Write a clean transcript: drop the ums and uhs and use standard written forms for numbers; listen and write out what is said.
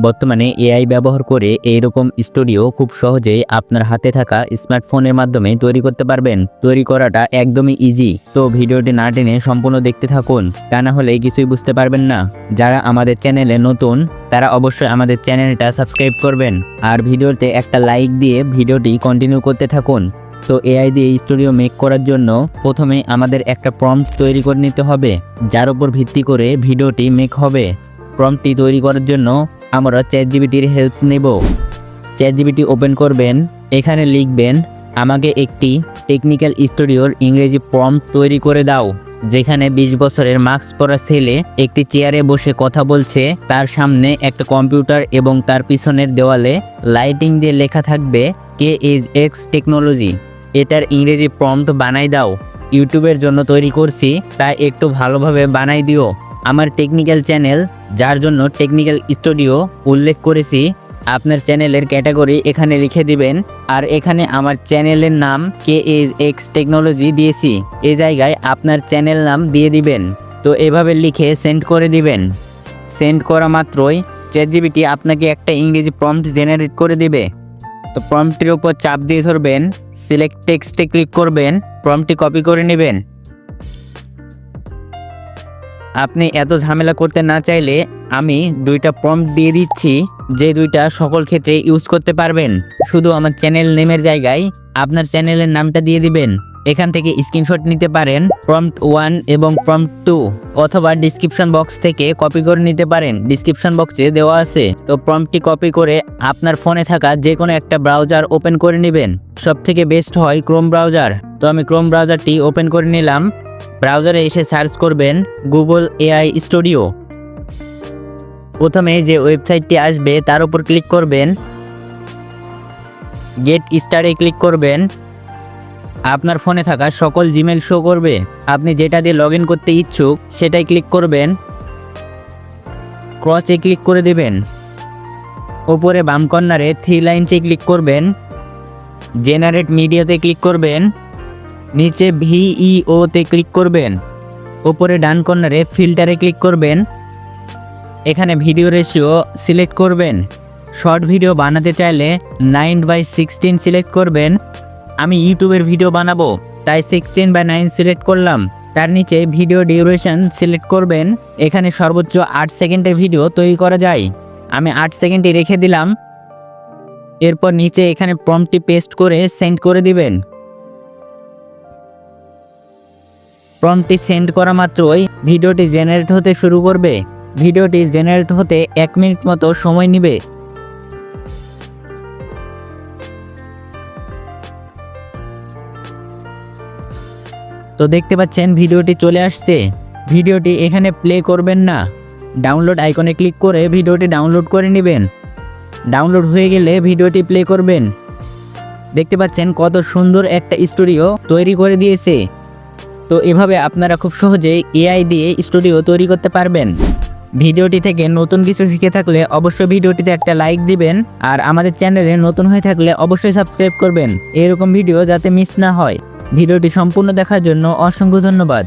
বর্তমানে এআই ব্যবহার করে এইরকম স্টুডিও খুব সহজেই আপনার হাতে থাকা স্মার্টফোনের মাধ্যমে তৈরি করতে পারবেন। তৈরি করাটা একদমই ইজি। তো ভিডিওটি না টেনে সম্পূর্ণ দেখতে থাকুন, তা না হলে কিছুই বুঝতে পারবেন না। যারা আমাদের চ্যানেলে নতুন তারা অবশ্যই আমাদের চ্যানেলটা সাবস্ক্রাইব করবেন আর ভিডিওতে একটা লাইক দিয়ে ভিডিওটি কন্টিনিউ করতে থাকুন। তো এআই দিয়ে স্টুডিও মেক করার জন্য প্রথমে আমাদের একটা প্রম্পট তৈরি করে নিতে হবে, যার উপর ভিত্তি করে ভিডিওটি মেক হবে। প্রম্পটটি তৈরি করার জন্য আমরা চ্যাটজিপিটির হেল্প নেব। চ্যাটজিপিটি ওপেন করবেন, এখানে লিখবেন আমাকে একটি টেকনিক্যাল স্টুডিওর ইংরেজি প্রম্পট তৈরি করে দাও, যেখানে 20 বছরের মাস্ক পরা ছেলে একটি চেয়ারে বসে কথা বলছে, তার সামনে একটা কম্পিউটার এবং তার পিছনের দেওয়ালে লাইটিং দিয়ে লেখা থাকবে KHX টেকনোলজি। এটার ইংরেজি প্রম্পট বানাই দাও। ইউটিউবের জন্য তৈরি করছি, তাই একটু ভালোভাবে বানাই দিও। আমার টেকনিক্যাল চ্যানেল, যার জন্য টেকনিক্যাল স্টুডিও উল্লেখ করেছি, আপনার চ্যানেলের ক্যাটাগরি এখানে লিখে দিবেন। আর এখানে আমার চ্যানেলের নাম KHX টেকনোলজি দিয়েছি, এই জায়গায় আপনার চ্যানেল নাম দিয়ে দিবেন। তো এভাবে লিখে সেন্ড করে দিবেন। সেন্ড করা মাত্রই চ্যাটজিপিটি আপনাকে একটা ইংরেজি প্রম্পট জেনারেট করে দিবে। তো প্রম্পটের উপর চাপ দিয়ে ধরবেন, সিলেক্ট টেক্সটে ক্লিক করবেন, প্রম্পটটি কপি করে নেবেন। আপনি এত ঝামেলা করতে না চাইলে আমি 2টা প্রম্পট দিয়ে দিচ্ছি, যে 2টা সকল ক্ষেত্রে ইউজ করতে পারবেন। শুধু আমার চ্যানেল নেমের জায়গায় আপনার চ্যানেলের নামটা দিয়ে দিবেন। এখান থেকে স্ক্রিনশট নিতে পারেন, প্রম্পট 1 এবং প্রম্পট 2, অথবা ডিসক্রিপশন বক্স থেকে কপি করে নিতে পারেন, ডিসক্রিপশন বক্সে দেওয়া আছে। তো প্রম্পটটি কপি করে আপনার ফোনে থাকা যে কোনো একটা ব্রাউজার ওপেন করে নেবেন। সবথেকে বেস্ট হয় ক্রোম ব্রাউজার। তো আমি ক্রোম ব্রাউজারটি ওপেন করে নিলাম। ব্রাউজারে এসে সার্চ করবেন গুগল এআই স্টুডিও। প্রথমে যে ওয়েবসাইটটি আসবে তার উপর ক্লিক করবেন, গেট স্টার্টে ক্লিক করবেন। আপনার ফোনে থাকা সকল জিমেল শো করবে, আপনি যেটা দিয়ে লগ ইন করতে ইচ্ছুক সেটাই ক্লিক করবেন। ক্রচে ক্লিক করে দেবেন, ওপরে বাম কর্নারে 3 লাইনসে ক্লিক করবেন, জেনারেট মিডিয়াতে ক্লিক করবেন, নিচে VEO তে ক্লিক করবেন, ওপরে ডান কর্নারে ফিল্টারে ক্লিক করবেন। এখানে ভিডিও রেশিও সিলেক্ট করবেন। শর্ট ভিডিও বানাতে চাইলে 9:16 সিলেক্ট করবেন। আমি ইউটিউবের ভিডিও বানাবো, তাই 16:9 সিলেক্ট করলাম। তার নিচে ভিডিও ডিউরেশন সিলেক্ট করবেন। এখানে সর্বোচ্চ 8 সেকেন্ডের ভিডিও তৈরি করা যায়, আমি 8 সেকেন্ডই রেখে দিলাম। এরপর নিচে এখানে প্রম্পটটি পেস্ট করে সেন্ড করে দিবেন। প্রম্পটটি সেন্ড করা মাত্রই ভিডিওটি জেনারেট হতে শুরু করবে। ভিডিওটি জেনারেট হতে 1 মিনিট মতো সময় নেবে। তো দেখতে পাচ্ছেন ভিডিওটি চলে আসছে। ভিডিওটি এখানে প্লে করবেন না, ডাউনলোড আইকনে ক্লিক করে ভিডিওটি ডাউনলোড করে নেবেন। ডাউনলোড হয়ে গেলে ভিডিওটি প্লে করবেন। দেখতে পাচ্ছেন কত সুন্দর একটা স্টুডিও তৈরি করে দিয়েছে। তো এভাবে আপনারা খুব সহজেই এআই দিয়ে স্টুডিও তৈরি করতে পারবেন। ভিডিওটি থেকে নতুন কিছু শিখে থাকলে অবশ্যই ভিডিওটিতে একটা লাইক দিবেন, আর আমাদের চ্যানেলে নতুন হয়ে থাকলে অবশ্যই সাবস্ক্রাইব করবেন, এরকম ভিডিও যাতে মিস না হয়। ভিডিওটি সম্পূর্ণ দেখার জন্য অসংখ্য ধন্যবাদ।